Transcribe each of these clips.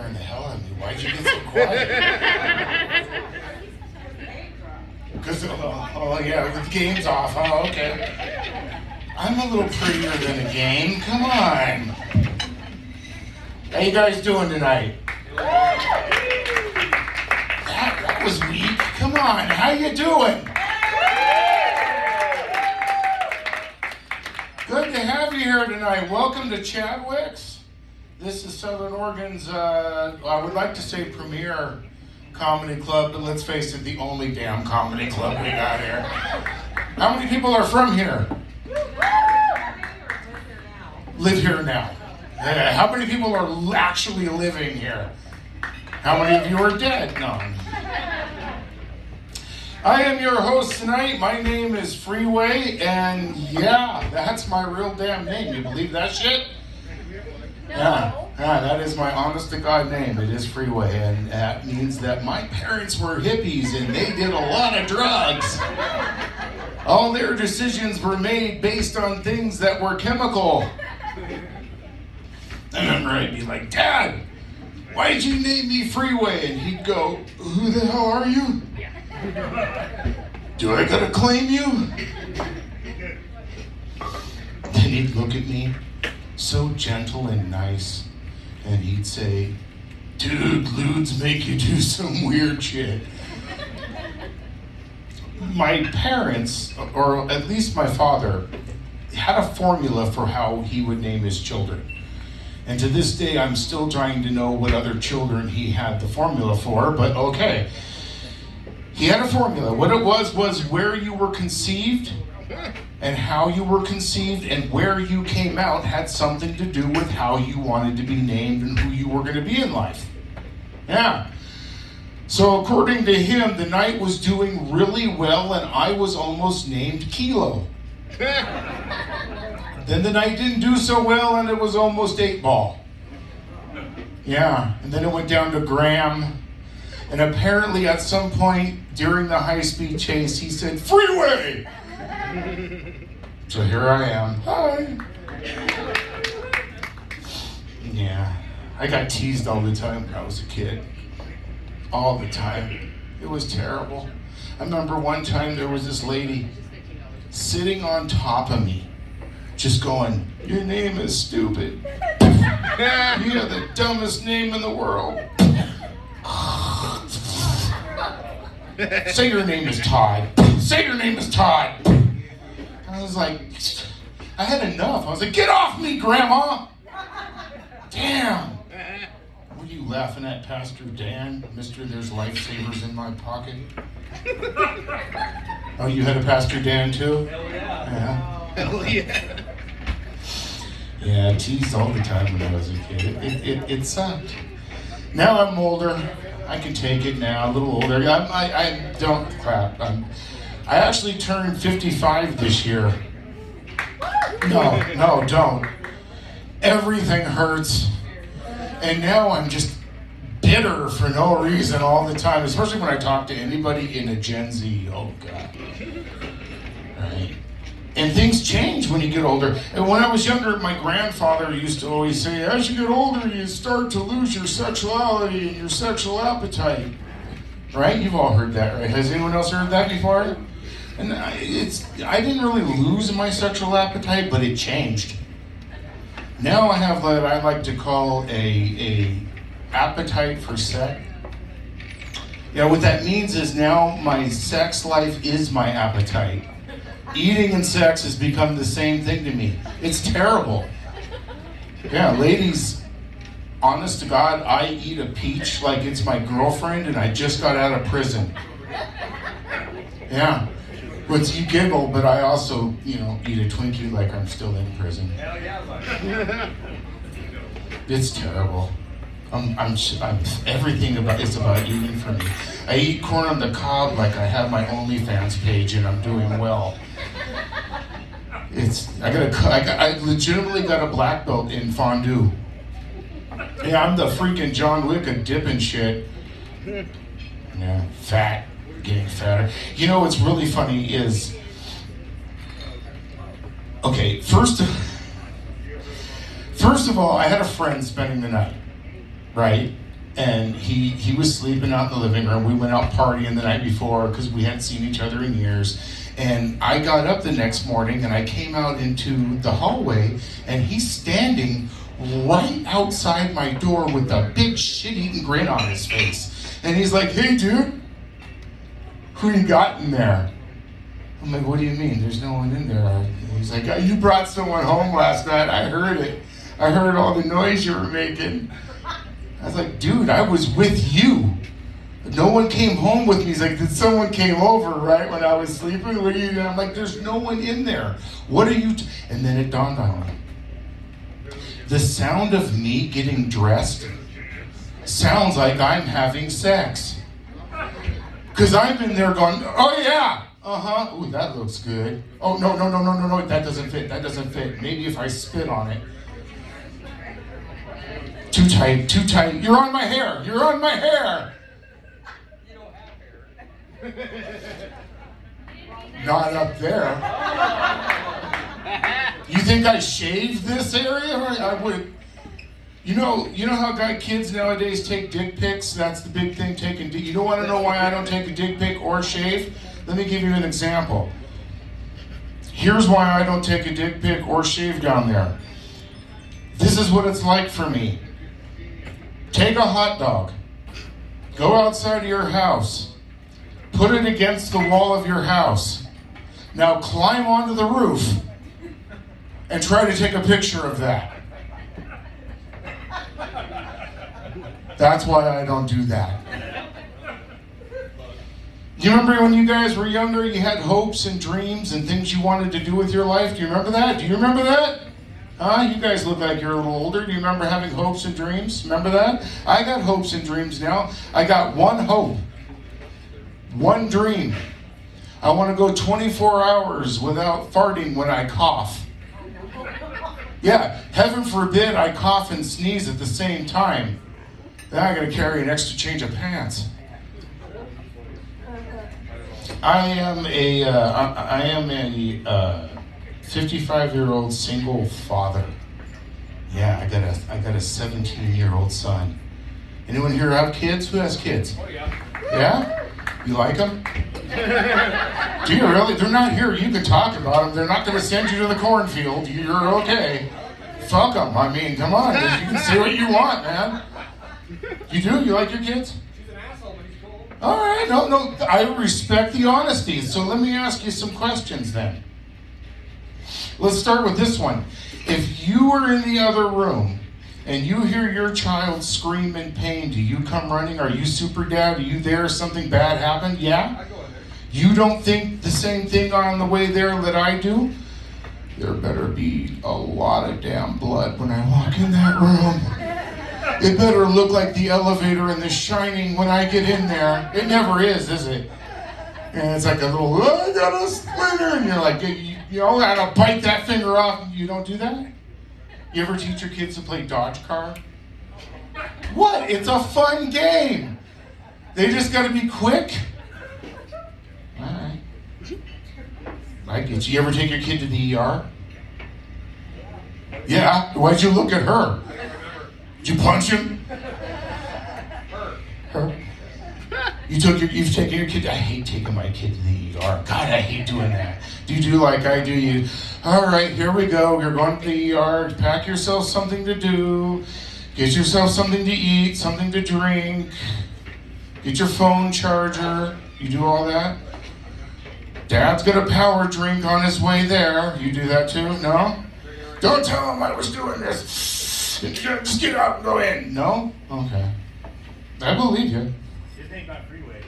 scaring the hell out of me. Why'd you get so quiet? Because, yeah, the game's off. Oh, okay. I'm a little prettier than a game. Come on. How you guys doing tonight? That was weak. Come on. How you doing? Good to have you here tonight. Welcome to Chadwick's. This is Southern Oregon's, I would like to say premier comedy club, but let's face it, the only damn comedy club we got here. How many people are from here? Live here now. How many people are actually living here? How many of you are dead? No. I am your host tonight. My name is Freeway, and yeah, that's my real damn name. You believe that shit? Yeah, that is my honest to God name. It is Freeway, and that means that my parents were hippies and they did a lot of drugs. All their decisions were made based on things that were chemical. I remember I'd be like, Dad, why'd you name me Freeway? And he'd go, who the hell are you? Do I gotta claim you? Then he'd look at me, so gentle and nice, and he'd say, dude, lewds make you do some weird shit. My parents, or at least my father, had a formula for how he would name his children. And to this day, I'm still trying to know what other children he had the formula for, but okay. He had a formula. What it was where you were conceived and how you were conceived and where you came out had something to do with how you wanted to be named and who you were going to be in life. Yeah. So according to him, the night was doing really well and I was almost named Kilo. Then the night didn't do so well and it was almost 8 Ball. Yeah, and then it went down to Graham. And apparently at some point during the high-speed chase, he said, Freeway! So here I am. Hi. Yeah, I got teased all the time when I was a kid. All the time. It was terrible. I remember one time there was this lady sitting on top of me, just going, your name is stupid. You have the dumbest name in the world. Say your name is Todd. Say your name is Todd. I was like, I had enough. I was like, get off me, Grandma. Damn. Were you laughing at Pastor Dan? Mister, there's lifesavers in my pocket. Oh, you had a Pastor Dan too? Hell yeah. Yeah. Hell yeah. Yeah, I teased all the time when I was a kid. It sucked. Now I'm older. I can take it now, a little older. I don't crap. I actually turned 55 this year. No, don't. Everything hurts. And now I'm just bitter for no reason all the time, especially when I talk to anybody in a Gen Z. Oh, God. Right? And things change when you get older. And when I was younger, my grandfather used to always say, as you get older, you start to lose your sexuality and your sexual appetite. Right? You've all heard that, right? Has anyone else heard that before? And I didn't really lose my sexual appetite, but it changed. Now I have what I like to call a appetite for sex. You know, what that means is now my sex life is my appetite. Eating and sex has become the same thing to me. It's terrible. Yeah, ladies, honest to God, I eat a peach like it's my girlfriend and I just got out of prison. Yeah. But you giggle, but I also, eat a Twinkie like I'm still in prison. Hell yeah. It's terrible. I'm everything is about eating for me. I eat corn on the cob like I have my OnlyFans page and I'm doing well. I legitimately got a black belt in fondue. Yeah, I'm the freaking John Wick of dipping shit. Yeah, fat, getting fatter. You know what's really funny is, okay, first of all, I had a friend spending the night, right? And he was sleeping out in the living room. We went out partying the night before because we hadn't seen each other in years. And I got up the next morning and I came out into the hallway and he's standing right outside my door with a big shit-eating grin on his face. And he's like, "Hey dude, who you got in there?" I'm like, "What do you mean? There's no one in there." And he's like, "You brought someone home last night. I heard it. I heard all the noise you were making." I was like, "Dude, I was with you. No one came home with me." He's like, "Did someone came over, right, when I was sleeping? What are you?" And I'm like, "There's no one in there. What are you?" And then it dawned on me. The sound of me getting dressed sounds like I'm having sex. Because I'm in there going, "Oh yeah, uh-huh, ooh, that looks good. Oh, no, that doesn't fit. Maybe if I spit on it. Too tight. You're on my hair. You don't have hair. Not up there. You think I shaved this area? I would. You know how kids nowadays take dick pics? That's the big thing, taking dick. You don't want to know why I don't take a dick pic or shave? Let me give you an example. Here's why I don't take a dick pic or shave down there. This is what it's like for me. Take a hot dog, go outside of your house, put it against the wall of your house. Now climb onto the roof and try to take a picture of that. That's why I don't do that. Do you remember when you guys were younger, you had hopes and dreams and things you wanted to do with your life? Do you remember that? You guys look like you're a little older. Do you remember having hopes and dreams? Remember that? I got hopes and dreams now. I got one hope, one dream. I want to go 24 hours without farting when I cough. Yeah, heaven forbid I cough and sneeze at the same time. Then I got to carry an extra change of pants. I am a 55-year-old single father. Yeah, I got a 17-year-old son. Anyone here have kids? Who has kids? Oh yeah. Yeah? You like them? Do you really? They're not here. You can talk about them. They're not going to send you to the cornfield. You're okay. Fuck them. I mean, come on. You can say what you want, man. You do? You like your kids? He's an asshole, but he's cool. All right. No. I respect the honesty. So let me ask you some questions then. Let's start with this one. If you were in the other room and you hear your child scream in pain, do you come running? Are you super dad? Are you there? Something bad happened? Yeah? I go in there. You don't think the same thing on the way there that I do? There better be a lot of damn blood when I walk in that room. It better look like the elevator in The Shining when I get in there. It never is it? And it's like a little, I got a splinter, and you're like, you gotta bite that finger off. You don't do that? You ever teach your kids to play dodge car? What? It's a fun game. They just gotta be quick. All right. I get you. You ever take your kid to the ER? Yeah. Why'd you look at her? Did you punch him? Her? You've taken your kid. I hate taking my kid to the ER. God, I hate doing that. Do you do like I do? You, all right, here we go. You're going to the ER. Pack yourself something to do. Get yourself something to eat, something to drink. Get your phone charger. You do all that? Dad's got a power drink on his way there. You do that too? No? Don't tell him I was doing this. Just get out and go in. No? Okay. I believe you. His name's not Freeway.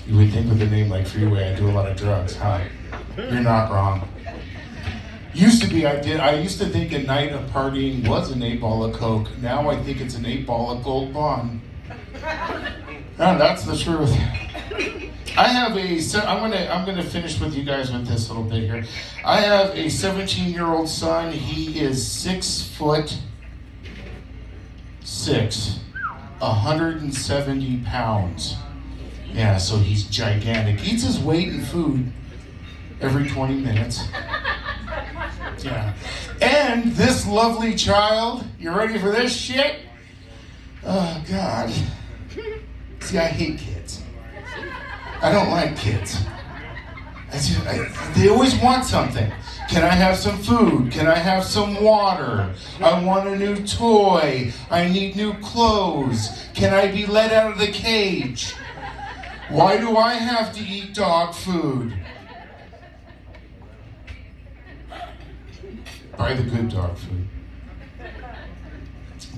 You would think with a name like Freeway, I do a lot of drugs, huh? You're not wrong. Used to be, I used to think a night of partying was an 8-ball of Coke. Now I think it's an 8-ball of Gold Bond. No, that's the truth. I have I'm gonna finish with you guys with this little bit here. I have a 17-year-old son. He is 6'6", 170 pounds. Yeah, so he's gigantic. Eats his weight in food every 20 minutes. Yeah. And this lovely child, you ready for this shit? Oh, God. See, I hate kids. I don't like kids. They always want something. Can I have some food? Can I have some water? I want a new toy. I need new clothes. Can I be let out of the cage? Why do I have to eat dog food? Buy the good dog food.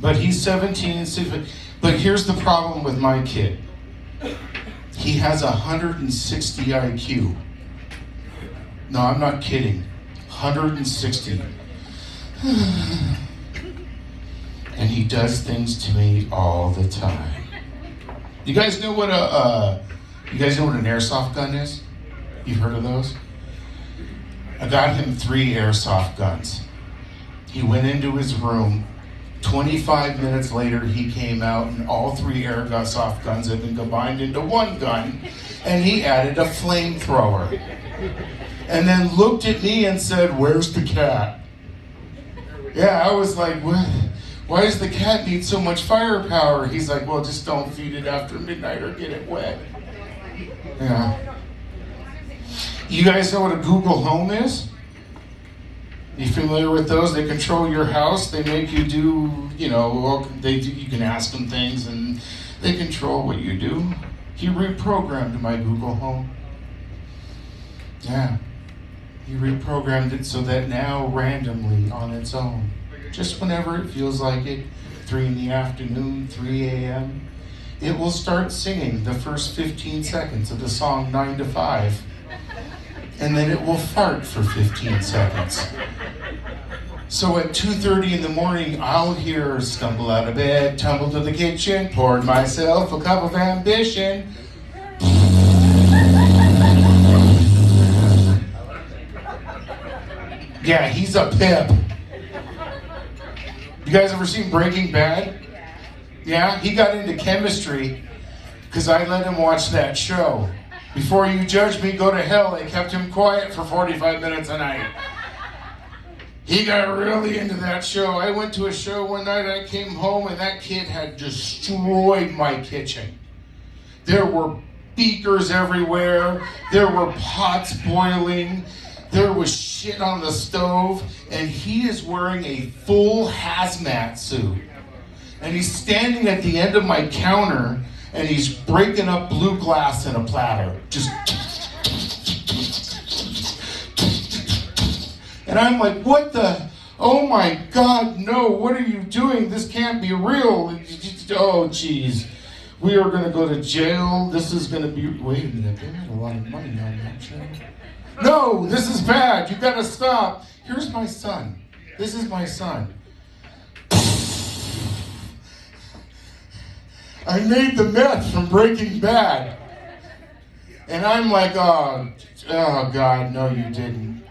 But he's 17, but here's the problem with my kid. He has 160 IQ. No, I'm not kidding. 160. And he does things to me all the time. You guys know what an airsoft gun is? You've heard of those? I got him 3 airsoft guns. He went into his room. 25 minutes later, he came out, and all 3 airsoft guns had been combined into one gun, and he added a flamethrower. And then looked at me and said, "Where's the cat?" Yeah, I was like, "What? Why does the cat need so much firepower?" He's like, "Well, just don't feed it after midnight or get it wet." Yeah. You guys know what a Google Home is? You familiar with those? They control your house. They make you do, you can ask them things and they control what you do. He reprogrammed my Google Home. Yeah. He reprogrammed it so that now randomly on its own, just whenever it feels like it, 3 in the afternoon, 3 a.m., it will start singing the first 15 seconds of the song 9 to 5. And then it will fart for 15 seconds. So at 2:30 in the morning, I'll hear stumble out of bed, tumble to the kitchen, poured myself a cup of ambition. Yeah, he's a pimp. You guys ever seen Breaking Bad? Yeah, he got into chemistry because I let him watch that show. Before you judge me, go to hell. They kept him quiet for 45 minutes a night. He got really into that show. I went to a show one night, I came home, and that kid had destroyed my kitchen. There were beakers everywhere. There were pots boiling. There was shit on the stove. And he is wearing a full hazmat suit. And he's standing at the end of my counter, and he's breaking up blue glass in a platter. Just... And I'm like, what the? Oh my God, no, what are you doing? This can't be real. Oh, geez. We are going to go to jail. This is going to be... Wait a minute, they made a lot of money on that show. No, this is bad. You got to stop. Here's my son. This is my son. I made the meth from Breaking Bad. And I'm like, oh God, no you didn't.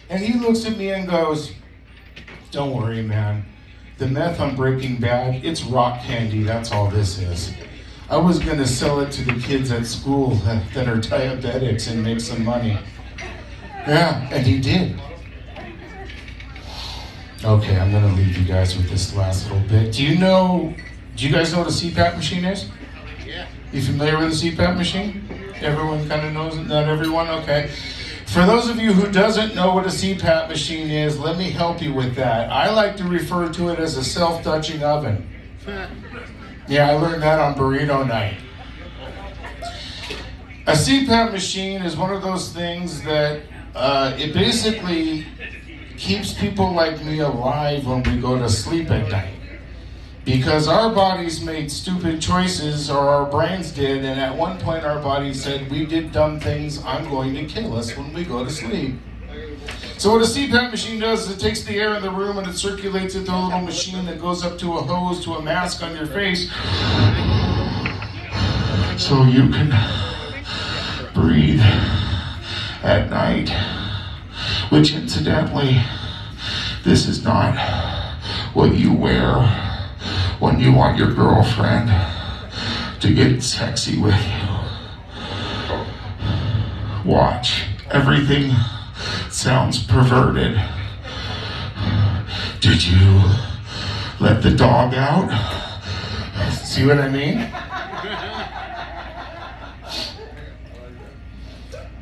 And he looks at me and goes, don't worry, man. The meth on Breaking Bad, it's rock candy, that's all this is. I was going to sell it to the kids at school that are diabetics and make some money. Yeah, and he did. Okay, I'm going to leave you guys with this last little bit. Do you guys know what a CPAP machine is? Yeah. You familiar with a CPAP machine? Everyone kind of knows it? Not everyone? Okay. For those of you who doesn't know what a CPAP machine is, let me help you with that. I like to refer to it as a self-touching oven. Yeah, I learned that on burrito night. A CPAP machine is one of those things that it basically keeps people like me alive when we go to sleep at night. Because our bodies made stupid choices, or our brains did, and at one point our body said, we did dumb things, I'm going to kill us when we go to sleep. So what a CPAP machine does is it takes the air in the room and it circulates it to a little machine that goes up to a hose to a mask on your face. So you can breathe at night. Which incidentally, this is not what you wear when you want your girlfriend to get sexy with you. Watch. Everything sounds perverted. Did you let the dog out? See what I mean?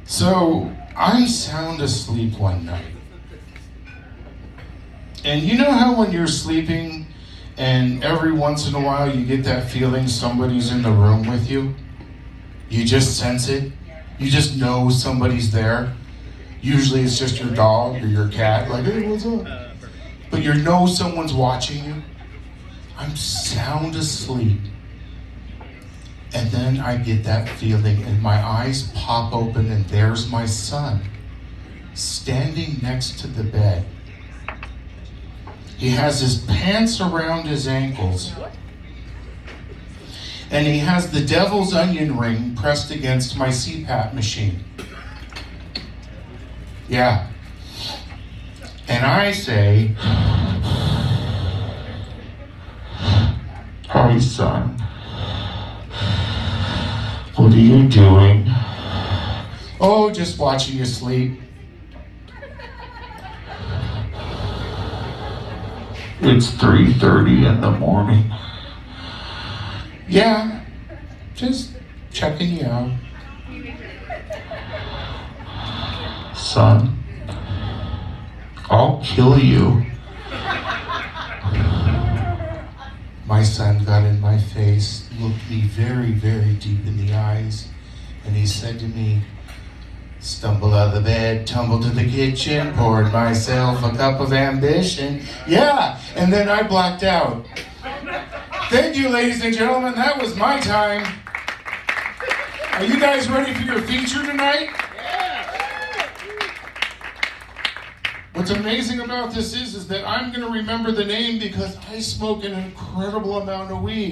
So I'm sound asleep one night. And you know how when you're sleeping and every once in a while you get that feeling somebody's in the room with you? You just sense it. You just know somebody's there. Usually it's just your dog or your cat, like, hey, what's up? But you know someone's watching you. I'm sound asleep. And then I get that feeling and my eyes pop open and there's my son standing next to the bed. He has his pants around his ankles. And he has the devil's onion ring pressed against my CPAP machine. Yeah. And I say, "Hi, son. What are you doing?" "Oh, just watching you sleep." "It's 3:30 in the morning." "Yeah, just checking you out." "Son, I'll kill you." My son got in my face, looked me very, very deep in the eyes, and he said to me, "Stumbled out of the bed, tumbled to the kitchen, poured myself a cup of ambition." Yeah, and then I blacked out. Thank you, ladies and gentlemen. That was my time. Are you guys ready for your feature tonight? What's amazing about this is that I'm going to remember the name because I smoke an incredible amount of weed.